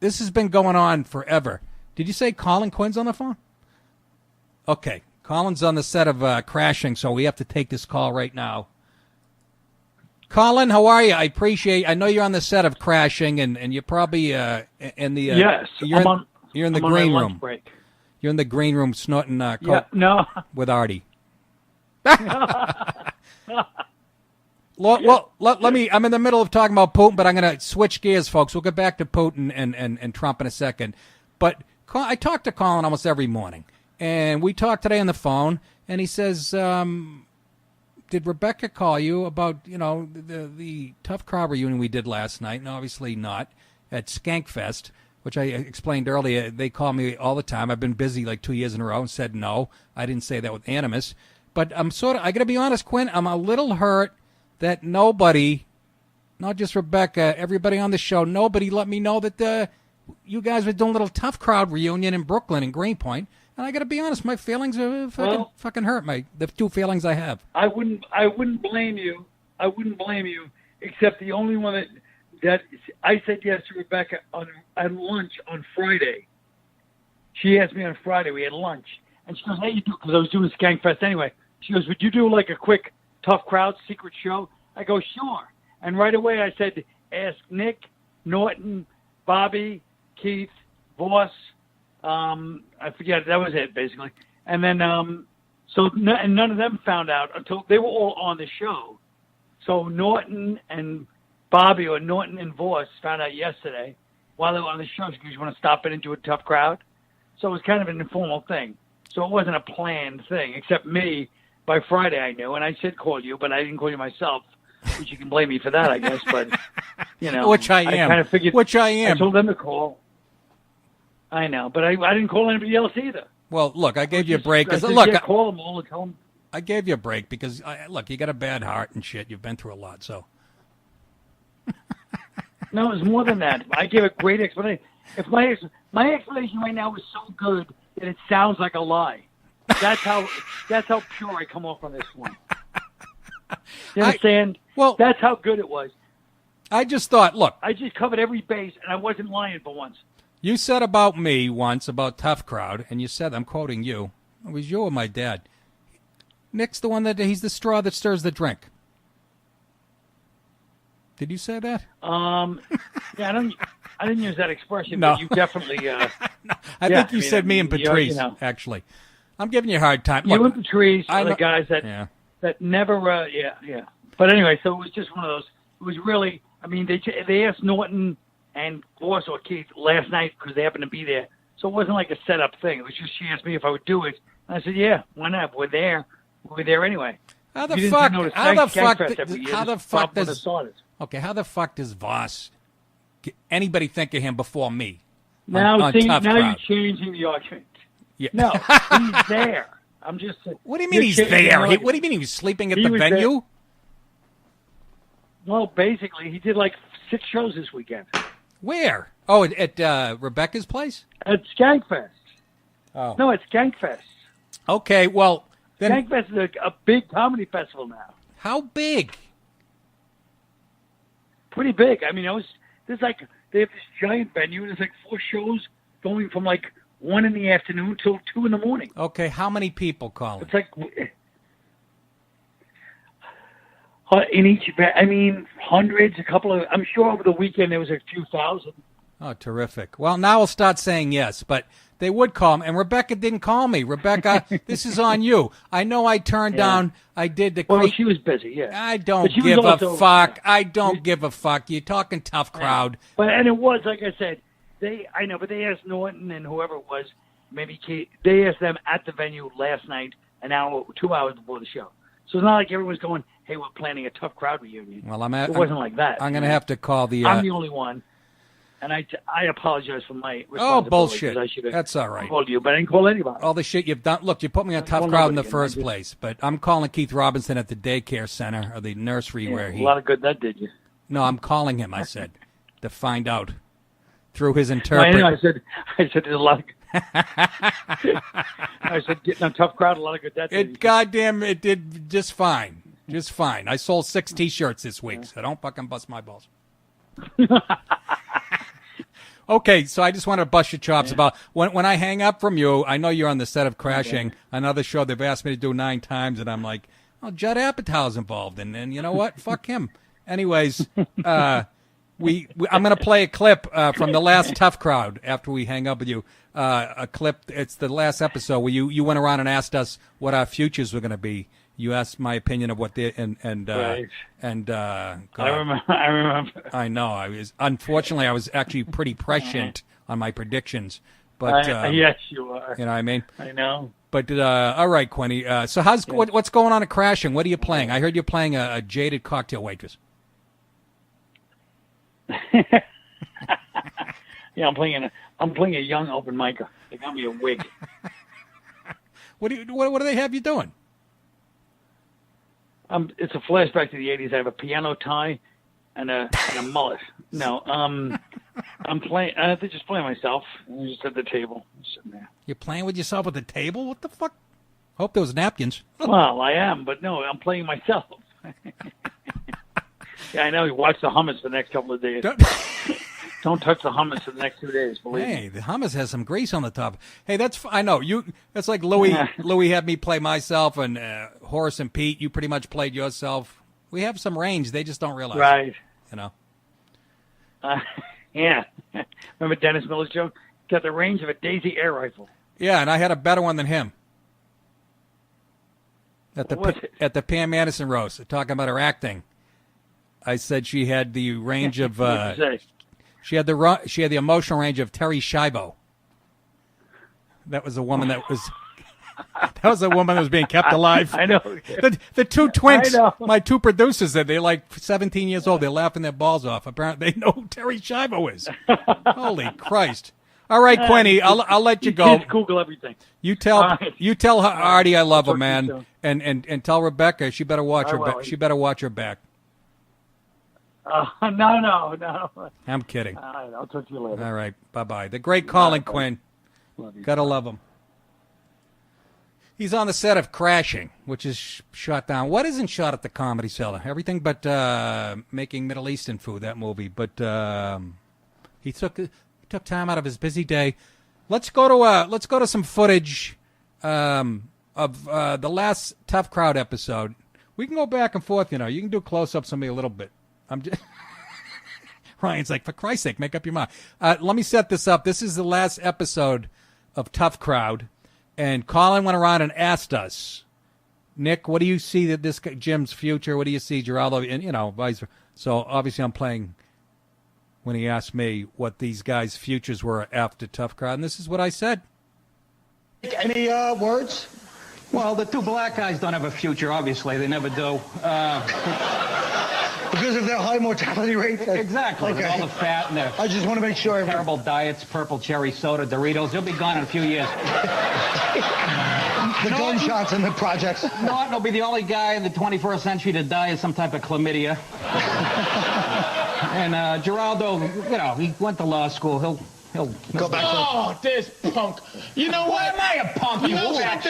this has been going on forever. Did you say Colin Quinn's on the phone? Okay. Colin's on the set of Crashing, so we have to take this call right now. Colin, how are you? I know you're on the set of Crashing, and you're probably in the... yes, you're in the green room. Break. You're in the green room snorting coke with Artie. Well, let me... I'm in the middle of talking about Putin, but I'm going to switch gears, folks. We'll get back to Putin and Trump in a second. But I talk to Colin almost every morning. And we talked today on the phone, and he says, did Rebecca call you about, the Tough Crowd reunion we did last night? And obviously not, at Skankfest, which I explained earlier. They call me all the time. I've been busy like 2 years in a row and said no. I didn't say that with animus. But I got to be honest, Quinn, I'm a little hurt that nobody, not just Rebecca, everybody on the show, nobody let me know that you guys were doing a little Tough Crowd reunion in Brooklyn in Greenpoint. And I got to be honest, my feelings are fucking hurt. The two feelings I have. I wouldn't blame you. I wouldn't blame you, except the only one that I said yes to Rebecca at lunch on Friday. She asked me on Friday. We had lunch, and she goes, "Hey, you do?" Because I was doing Skankfest anyway. She goes, "Would you do like a quick Tough Crowd secret show?" I go, "Sure." And right away I said, "Ask Nick, Norton, Bobby, Keith, Voss." I forget, that was it basically. And then, and none of them found out until they were all on the show. So Norton and Bobby, or Norton and Voss, found out yesterday while they were on the show because you want to stop it into a Tough Crowd. So it was kind of an informal thing. So it wasn't a planned thing, except me. By Friday I knew, and I said call you, but I didn't call you myself, which you can blame me for that, I guess. But, Which I am. kind of figured, which I am. I told them to call. I know, but I didn't call anybody else either. Well, look, I gave you a break. Call them all and tell them. I gave you a break because, you got a bad heart and shit. You've been through a lot, so. No, it was more than that. I gave a great explanation. If my explanation right now was so good that it sounds like a lie, that's how pure I come off on this one. You understand? That's how good it was. I just thought, look. I just covered every base, and I wasn't lying for once. You said about me once, about Tough Crowd, and you said, I'm quoting you, it was you or my dad. Nick's the one he's the straw that stirs the drink. Did you say that? Yeah, I didn't use that expression, but you definitely... no, I think you said me and Patrice, actually. I'm giving you a hard time. You and Patrice are the guys that never... yeah. But anyway, so it was just one of those... It was really... I mean, they asked Norton and Voss or Keith last night because they happened to be there. So it wasn't like a set-up thing. It was just she asked me if I would do it. And I said, yeah, why not? We're there. We're there anyway. How the fuck does Voss, anybody think of him before me? Now you're changing the argument. Yeah. No, he's there. I'm just saying. What do you mean he's there? What do you mean he was sleeping at the venue? There. Well, basically, he did like 6 shows this weekend. Where? Oh, at Rebecca's place? At Skankfest. Oh. No, it's Skankfest. Okay, well... Then, Skankfest is a big comedy festival now. How big? Pretty big. I mean, they have this giant venue, and there's like 4 shows going from like 1 in the afternoon till 2 in the morning. Okay, how many people, Colin? It's like... in each event, I mean, hundreds, I'm sure over the weekend there was a few thousand. Oh, terrific. Well, now we'll start saying yes, but they would call me, and Rebecca didn't call me. Rebecca, this is on you. I know I turned down, I did the... Well, she was busy, yeah. I don't give a fuck. I don't give a fuck. You're talking Tough Crowd. And it was, like I said, I know, but they asked Norton and whoever it was, maybe Kate, they asked them at the venue last night, 2 hours before the show. So it's not like everyone's going, hey, we're planning a Tough Crowd reunion. Well, it wasn't like that. I'm going to have to call the... I'm the only one. And I apologize for my responsibility. Oh, bullshit. I should have That's all right. called you, but I didn't call anybody. All the shit you've done. Look, you put me on Tough Crowd in the first place, but I'm calling Keith Robinson at the daycare center or the nursery where he... A lot of good that did you. No, I'm calling him, I said, to find out through his interpreter. I said there's a lot of... I said getting on Tough Crowd, a lot of good that did. It did just fine. Just fine. I sold 6 T-shirts this week, so don't fucking bust my balls. Okay, so I just want to bust your chops about when I hang up from you. I know you're on the set of Crashing, another show they've asked me to do 9 times, and I'm like, oh, Judd Apatow's involved, and you know what? Fuck him. Anyways, I'm going to play a clip from the last Tough Crowd after we hang up with you. A clip. It's the last episode where you went around and asked us what our futures were going to be. You asked my opinion of what they Right. God, I remember. I know. Unfortunately I was actually pretty prescient on my predictions. But yes, you are. you know what I mean? I know. But all right, Quinny. So what's going on at Crashing? What are you playing? I heard you're playing a jaded cocktail waitress. Yeah, I'm playing a young open micer. They got me a wig. What do they have you doing? It's a flashback to the '80s. I have a piano tie and a mullet. No, I'm playing. I have to just play myself. I'm just at the table, sitting there. You're playing with yourself at the table? What the fuck? Hope there was napkins. Well, I am, but no, I'm playing myself. Yeah, I know. You watch the hummus for the next couple of days. Don't touch the hummus for the next 2 days, believe me. Hey, the hummus has some grease on the top. Hey, I know you. That's like Louis. Louis had me play myself, and Horace and Pete. You pretty much played yourself. We have some range. They just don't realize. Right. You know. Yeah. Remember Dennis Miller's joke? Got the range of a Daisy air rifle. Yeah, and I had a better one than him. At the Pam Anderson roast, talking about her acting, I said she had the range of. She had the emotional range of Terry Schiavo. That was a woman that was a woman that was being kept alive. I know. The two twinks, I know. my two producers said they're like 17 years old. They're laughing their balls off. Apparently they know who Terry Schiavo is. Holy Christ. All right, Quinny, I'll let you go. Kids Google everything. You tell Artie I love her, Talk to you man. And tell Rebecca she better watch she better watch her back. No. I'm kidding. All right, I'll talk to you later. All right, bye-bye. The great Colin Quinn. Love you. Gotta love him. He's on the set of Crashing, which is shot down. What isn't shot at the Comedy Cellar? Everything but making Middle Eastern food, that movie. But he took time out of his busy day. Let's go to some footage of the last Tough Crowd episode. We can go back and forth, you know. You can do close-ups on me a little bit. I'm just Ryan's like, for Christ's sake, make up your mind. Let me set this up. This is the last episode of Tough Crowd, and Colin went around and asked us, Nick, what do you see that this Jim's future? What do you see, Geraldo? And vice versa. So obviously, I'm playing when he asked me what these guys' futures were after Tough Crowd, and this is what I said. Any words? Well, the two black guys don't have a future, obviously. They never do. Because of their high mortality rate? Exactly. Okay. With all the fat and their I just want to make sure. terrible diets, purple cherry soda, Doritos. They'll be gone in a few years. The gunshots and the projects. Norton will be the only guy in the 21st century to die of some type of chlamydia. And Geraldo, he went to law school. He'll Go back to Oh, this punk. You know what? Am I a punk? You know what?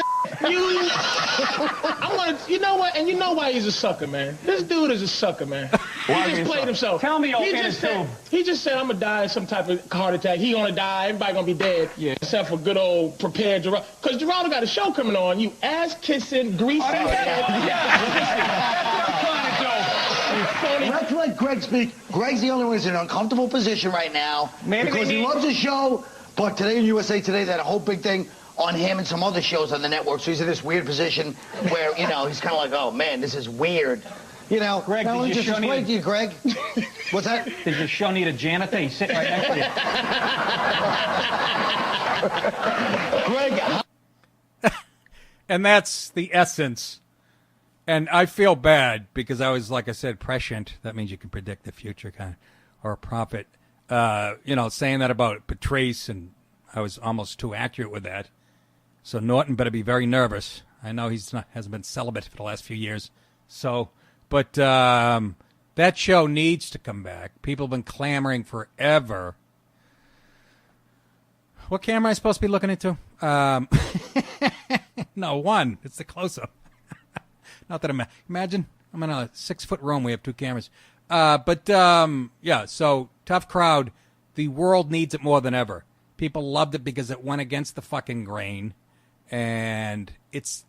You know what? And you know why he's a sucker, man. This dude is a sucker, man. He just played himself. Tell me, he just said, I'm gonna die of some type of heart attack. He gonna die. Everybody gonna be dead. Yeah. Except for good old prepared Geraldo. Because Geraldo got a show coming on. You ass-kissing, greasy. Let's let Greg speak. Greg's the only one who's in an uncomfortable position right now. Maybe because he loves the show, but today in USA Today, they had a whole big thing on him and some other shows on the network. So he's in this weird position where, he's kind of like, oh, man, this is weird. Greg, now let me did just explain to you, Greg. What's that? Does your show need a janitor? He's sitting right next to you. Greg. And that's the essence. And I feel bad because I was, like I said, prescient. That means you can predict the future, kind of, or a prophet. Saying that about Patrice, and I was almost too accurate with that. So Norton better be very nervous. I know hasn't been celibate for the last few years. So, but that show needs to come back. People have been clamoring forever. What camera am I supposed to be looking into? No, one. It's the close-up. Not that imagine I'm in a 6-foot room. We have 2 cameras. So Tough Crowd. the world needs it more than ever. People loved it because it went against the fucking grain, and it's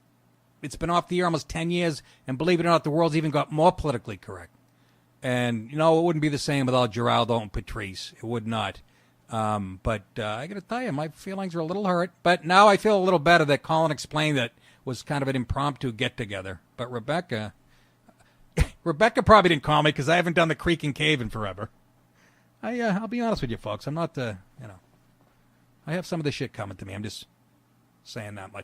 been off the air almost 10 years, and believe it or not, the world's even got more politically correct. And, it wouldn't be the same without Geraldo and Patrice. It would not. But I got to tell you, my feelings are a little hurt. But now I feel a little better that Colin explained that was kind of an impromptu get-together. But Rebecca probably didn't call me because I haven't done the creaking cave in forever. I'll be honest with you, folks. I'm not, I have some of this shit coming to me. I'm just saying that much.